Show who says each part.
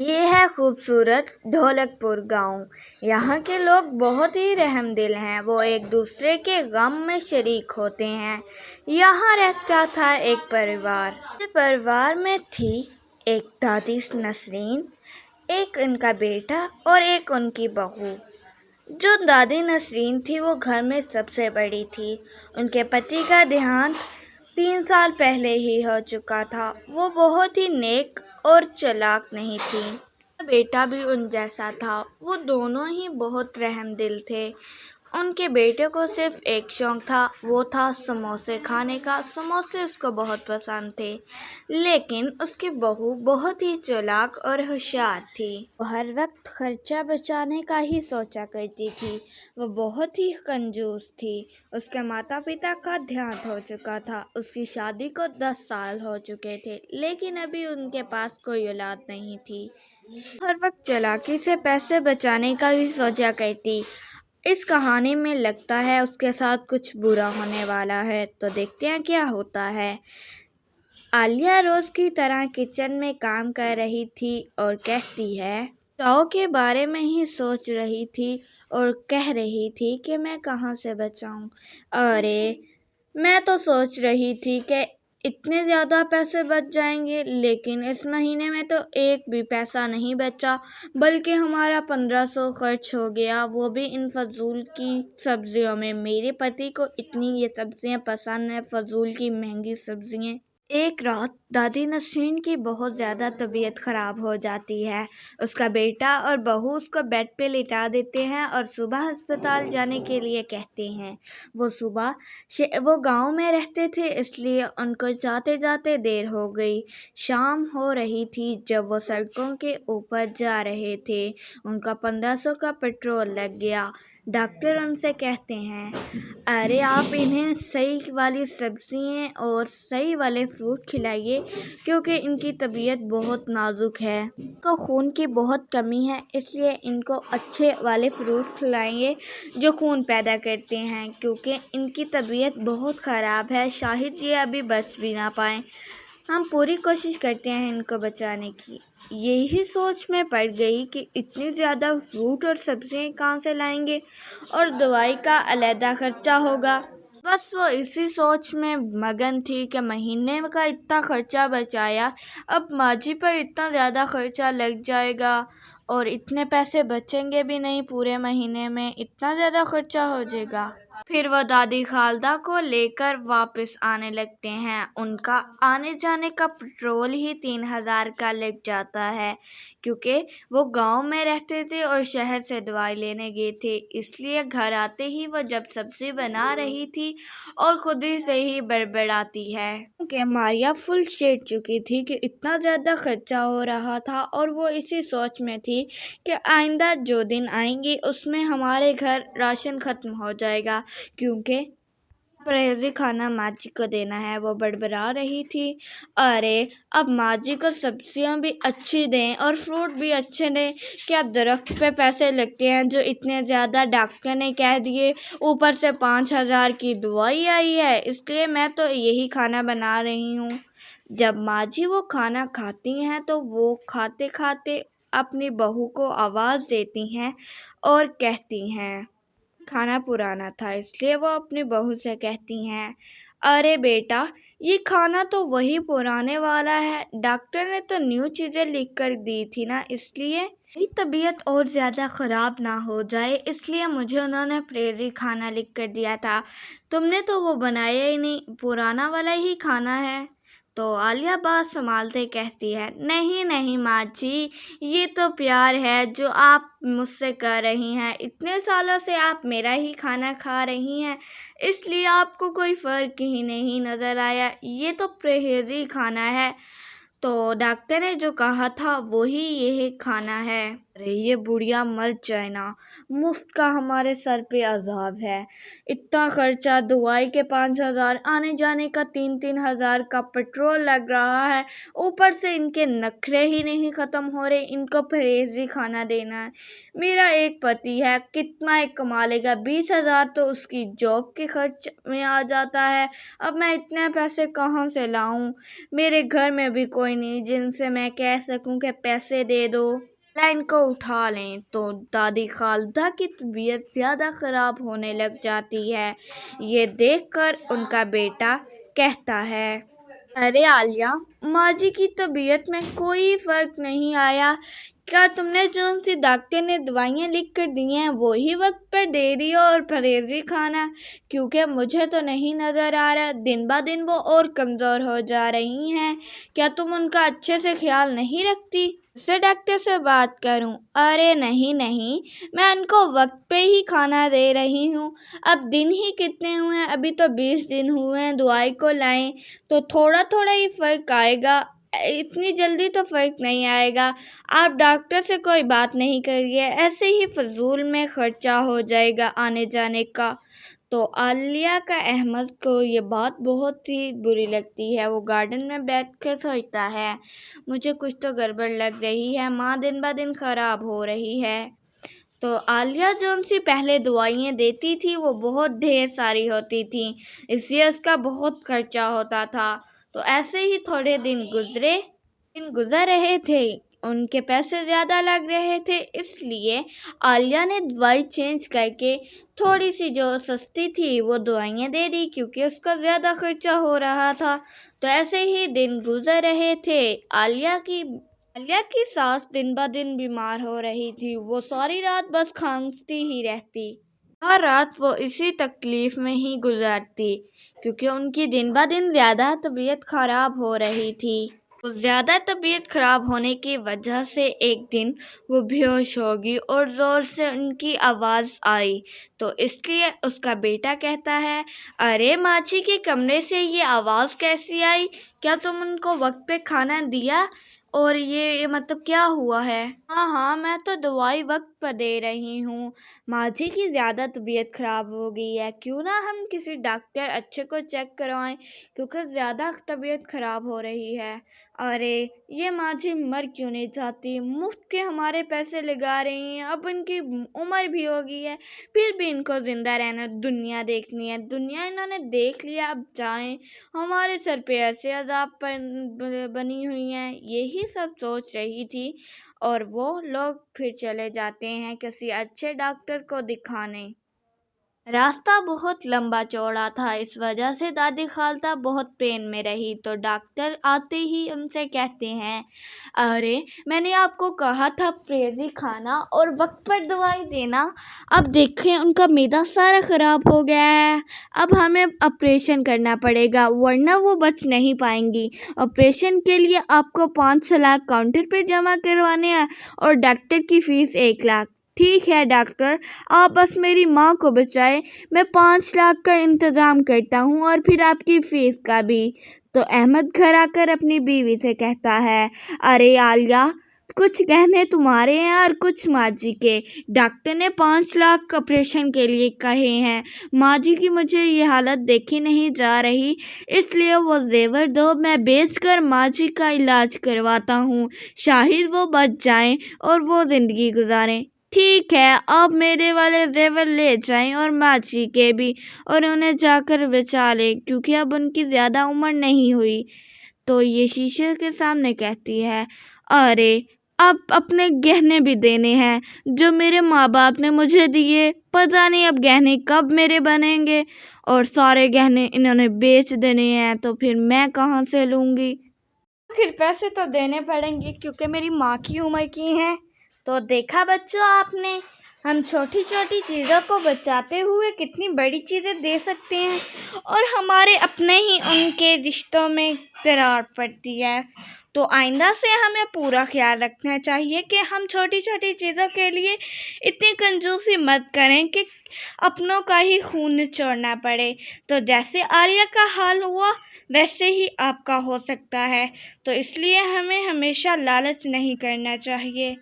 Speaker 1: یہ ہے خوبصورت ڈھولک پور گاؤں۔ یہاں کے لوگ بہت ہی رحم دل ہیں، وہ ایک دوسرے کے غم میں شریک ہوتے ہیں۔ یہاں رہتا تھا ایک پریوار۔ اس پریوار میں تھی ایک دادی نسرین، ایک ان کا بیٹا اور ایک ان کی بہو۔ جو دادی نسرین تھی وہ گھر میں سب سے بڑی تھی۔ ان کے پتی کا دیہانت 3 سال پہلے ہی ہو چکا تھا۔ وہ بہت ہی نیک اور چالاک نہیں تھی۔ بیٹا بھی ان جیسا تھا۔ وہ دونوں ہی بہت رحم دل تھے۔ ان کے بیٹے کو صرف ایک شوق تھا، وہ تھا سموسے کھانے کا۔ سموسے اس کو بہت پسند تھے، لیکن اس کی بہو بہت ہی چالاک اور ہوشیار تھی۔ وہ ہر وقت خرچہ بچانے کا ہی سوچا کرتی تھی۔ وہ بہت ہی کنجوس تھی۔ اس کے ماتا پتا کا دیہانت ہو چکا تھا۔ اس کی شادی کو 10 سال ہو چکے تھے، لیکن ابھی ان کے پاس کوئی اولاد نہیں تھی۔ ہر وقت چالاکی سے پیسے بچانے کا ہی سوچا کرتی۔ اس کہانی میں لگتا ہے اس کے ساتھ کچھ برا ہونے والا ہے، تو دیکھتے ہیں کیا ہوتا ہے۔ عالیہ روز کی طرح کچن میں کام کر رہی تھی اور کہتی ہے، ٹاؤ کے بارے میں ہی سوچ رہی تھی اور کہہ رہی تھی کہ میں کہاں سے بچاؤں۔ ارے میں تو سوچ رہی تھی کہ اتنے زیادہ پیسے بچ جائیں گے، لیکن اس مہینے میں تو ایک بھی پیسہ نہیں بچا، بلکہ ہمارا 1500 خرچ ہو گیا، وہ بھی ان فضول کی سبزیوں میں۔ میرے پتی کو اتنی یہ سبزیاں پسند ہیں، فضول کی مہنگی سبزیاں۔ ایک رات دادی نسرین کی بہت زیادہ طبیعت خراب ہو جاتی ہے۔ اس کا بیٹا اور بہو اس کو بیڈ پہ لٹا دیتے ہیں اور صبح ہسپتال جانے کے لیے کہتے ہیں۔ وہ گاؤں میں رہتے تھے، اس لیے ان کو جاتے جاتے دیر ہو گئی۔ شام ہو رہی تھی جب وہ سڑکوں کے اوپر جا رہے تھے۔ ان کا 1500 کا پیٹرول لگ گیا۔ ڈاکٹر ان سے کہتے ہیں، ارے آپ انہیں صحیح والی سبزیاں اور صحیح والے فروٹ کھلائیے، کیونکہ ان کی طبیعت بہت نازک ہے۔ ان کو خون کی بہت کمی ہے، اس لیے ان کو اچھے والے فروٹ کھلائیے جو خون پیدا کرتے ہیں، کیونکہ ان کی طبیعت بہت خراب ہے، شاید یہ ابھی بچ بھی نہ پائیں۔ ہم پوری کوشش کرتے ہیں ان کو بچانے کی۔ یہی سوچ میں پڑ گئی کہ اتنی زیادہ فروٹ اور سبزیاں کہاں سے لائیں گے اور دوائی کا علیحدہ خرچہ ہوگا۔ بس وہ اسی سوچ میں مگن تھی کہ مہینے کا اتنا خرچہ بچایا، اب ماجی پر اتنا زیادہ خرچہ لگ جائے گا اور اتنے پیسے بچیں گے بھی نہیں، پورے مہینے میں اتنا زیادہ خرچہ ہو جائے گا۔ پھر وہ دادی خالدہ کو لے کر واپس آنے لگتے ہیں۔ ان کا آنے جانے کا پیٹرول ہی 3000 کا لگ جاتا ہے، کیونکہ وہ گاؤں میں رہتے تھے اور شہر سے دوائی لینے گئے تھے۔ اس لیے گھر آتے ہی وہ جب سبزی بنا رہی تھی اور خود ہی سے ہی بڑبڑاتی ہے، کیونکہ ماریا فل چڑ چکی تھی کہ اتنا زیادہ خرچہ ہو رہا تھا، اور وہ اسی سوچ میں تھی کہ آئندہ جو دن آئیں گے اس میں ہمارے گھر راشن ختم ہو جائے گا، کیونکہ پرہیزی کھانا ماجی کو دینا ہے۔ وہ بڑبڑا رہی تھی، ارے اب ماجی کو سبزیاں بھی اچھی دیں اور فروٹ بھی اچھے دیں، کیا درخت پہ پیسے لگتے ہیں جو اتنے زیادہ ڈاکٹر نے کہہ دیے، اوپر سے 5000 کی دوائی آئی ہے، اس لیے میں تو یہی کھانا بنا رہی ہوں۔ جب ماجی وہ کھانا کھاتی ہیں تو وہ کھاتے کھاتے اپنی بہو کو آواز دیتی ہیں اور کہتی ہیں، کھانا پرانا تھا، اس لیے وہ اپنی بہو سے کہتی ہیں، ارے بیٹا یہ کھانا تو وہی پرانے والا ہے، ڈاکٹر نے تو نیو چیزیں لکھ کر دی تھی نا، اس لیے میری طبیعت اور زیادہ خراب نہ ہو جائے، اس لیے مجھے انہوں نے پرہیزی کھانا لکھ کر دیا تھا، تم نے تو وہ بنایا ہی نہیں، پرانا والا ہی کھانا ہے۔ تو عالیہ بات سنبھالتے کہتی ہے، نہیں نہیں ماں جی، یہ تو پیار ہے جو آپ مجھ سے کر رہی ہیں، اتنے سالوں سے آپ میرا ہی کھانا کھا رہی ہیں، اس لیے آپ کو کوئی فرق ہی نہیں نظر آیا، یہ تو پرہیزی کھانا ہے۔ تو ڈاکٹر نے جو کہا تھا وہی یہ کھانا ہے۔ अरे ये बुढ़िया मर जाए ना, मुफ्त का हमारे सर पे अजाब है। इतना खर्चा, दवाई के 5,000, आने जाने का 3-3 हज़ार का पेट्रोल लग रहा है। ऊपर से इनके नखरे ही नहीं खत्म हो रहे, इनको फरेजी खाना देना है। मेरा एक पति है, कितना एक कमा लेगा, 20,000 तो उसकी जॉब के खर्च में आ जाता है। अब मैं इतने पैसे कहाँ से लाऊं? मेरे घर में भी कोई नहीं जिनसे मैं कह सकूं कि पैसे दे दो। लाइन को उठा लें तो दादी खालदा की तबीयत ज़्यादा ख़राब होने लग जाती है। ये देखकर उनका बेटा कहता है, अरे आलिया, माँ जी की तबीयत में कोई फ़र्क नहीं आया। क्या तुमने जो सी डॉक्टर ने दवाइयाँ लिख कर दी हैं वही वक्त पर दे रही हो और परहेजी खाना? क्योंकि मुझे तो नहीं नज़र आ रहा, दिन ब दिन वो और कमज़ोर हो जा रही हैं। क्या तुम उनका अच्छे से ख्याल नहीं रखती? से डॉक्टर से बात करूं? अरे नहीं नहीं, मैं उनको वक्त पे ही खाना दे रही हूँ। अब दिन ही कितने हुए हैं, अभी तो 20 दिन हुए हैं दवाई को लाएं, तो थोड़ा थोड़ा ही फ़र्क आएगा, इतनी जल्दी तो फ़र्क नहीं आएगा। आप डॉक्टर से कोई बात नहीं करिए, ऐसे ही फजूल में खर्चा हो जाएगा आने जाने का। तो आलिया का अहमद को ये बात बहुत ही बुरी लगती है। वो गार्डन में बैठकर सोचता है, मुझे कुछ तो गड़बड़ लग रही है, माँ दिन ब दिन ख़राब हो रही है। तो आलिया जो सी पहले दवाइयाँ देती थी वो बहुत ढेर सारी होती थी, इसलिए उसका बहुत खर्चा होता था। तो ऐसे ही थोड़े दिन गुजर रहे थे, उनके पैसे ज़्यादा लग रहे थे, इसलिए आलिया ने दवाई चेंज करके थोड़ी सी जो सस्ती थी वो दवाइयाँ दे दी, क्योंकि उसका ज़्यादा खर्चा हो रहा था। तो ऐसे ही दिन गुजर रहे थे। आलिया की सास दिन ब दिन बीमार हो रही थी। वो सारी रात बस खांसती ही रहती। हर रात वो इसी तकलीफ में ही गुजारती, क्योंकि उनकी दिन ब दिन ज़्यादा तबीयत ख़राब हो रही थी। तो ज़्यादा तबीयत ख़राब होने की वजह से एक दिन वो बेहोश हो गई और ज़ोर से उनकी आवाज़ आई। तो इसलिए उसका बेटा कहता है, अरे माची के कमरे से ये आवाज़ कैसी आई? क्या तुम उनको वक्त पे खाना दिया? और ये मतलब क्या हुआ है? हाँ हाँ, मैं तो दवाई वक्त पर दे रही हूँ। माँ जी की ज़्यादा तबीयत ख़राब हो गई है, क्यों ना हम किसी डॉक्टर अच्छे को चेक करवाएं, क्योंकि ज़्यादा तबीयत ख़राब हो रही है। अरे ये माँ जी मर क्यों नहीं जाती? मुफ्त के हमारे पैसे लगा रही हैं, अब इनकी उम्र भी हो गई है, फिर भी इनको ज़िंदा रहना, दुनिया देखनी है। दुनिया इन्होंने देख लिया, अब जाएं, हमारे सर पे ऐसे अजाब बनी हुई हैं। यही सब सोच रही थी और वो लोग फिर चले जाते हैं किसी अच्छे डॉक्टर को दिखाने। रास्ता बहुत लंबा चौड़ा था, इस वजह से दादी खालता बहुत पेन में रही। तो डॉक्टर आते ही उनसे कहते हैं, अरे मैंने आपको कहा था परहेजी खाना और वक्त पर दवाई देना, अब देखें उनका मैदा सारा ख़राब हो गया है। अब हमें ऑपरेशन करना पड़ेगा, वरना वो बच नहीं पाएंगी। ऑपरेशन के लिए आपको 5 लाख काउंटर पर जमा करवाने हैं और डॉक्टर की फ़ीस 1 लाख। ठीक है डॉक्टर, आप बस मेरी माँ को बचाएं, मैं 5 लाख का इंतज़ाम करता हूँ और फिर आपकी फ़ीस का भी। तो अहमद घर आकर अपनी बीवी से कहता है, अरे आलिया, कुछ गहने तुम्हारे हैं और कुछ माँ जी के। डॉक्टर ने 5 लाख ऑपरेशन के लिए कहे हैं। माँ जी की मुझे ये हालत देखी नहीं जा रही, इसलिए वो जेवर दो, मैं बेचकर माँ जी का इलाज करवाता हूँ, शायद वो बच जाएं और वो ज़िंदगी गुजारें। ठीक है, आप मेरे वाले जेवर ले जाएं और माँ जी के भी, और उन्हें जाकर बचा लें, क्योंकि अब उनकी ज़्यादा उम्र नहीं हुई। तो ये शीशे के सामने कहती है, अरे अब अपने गहने भी देने हैं जो मेरे माँ बाप ने मुझे दिए, पता नहीं अब गहने कब मेरे बनेंगे, और सारे गहने इन्होंने बेच देने हैं, तो फिर मैं कहाँ से लूँगी? आखिर पैसे तो देने पड़ेंगे, क्योंकि मेरी माँ की उम्र की हैं। तो देखा बच्चों आपने, हम छोटी छोटी चीज़ों को बचाते हुए कितनी बड़ी चीज़ें दे सकते हैं, और हमारे अपने ही उनके रिश्तों में दरार पड़ती है। तो आइंदा से हमें पूरा ख्याल रखना चाहिए कि हम छोटी छोटी चीज़ों के लिए इतनी कंजूसी मत करें कि अपनों का ही खून निचोड़ना पड़े। तो जैसे आलिया का हाल हुआ वैसे ही आपका हो सकता है, तो इसलिए हमें हमेशा लालच नहीं करना चाहिए।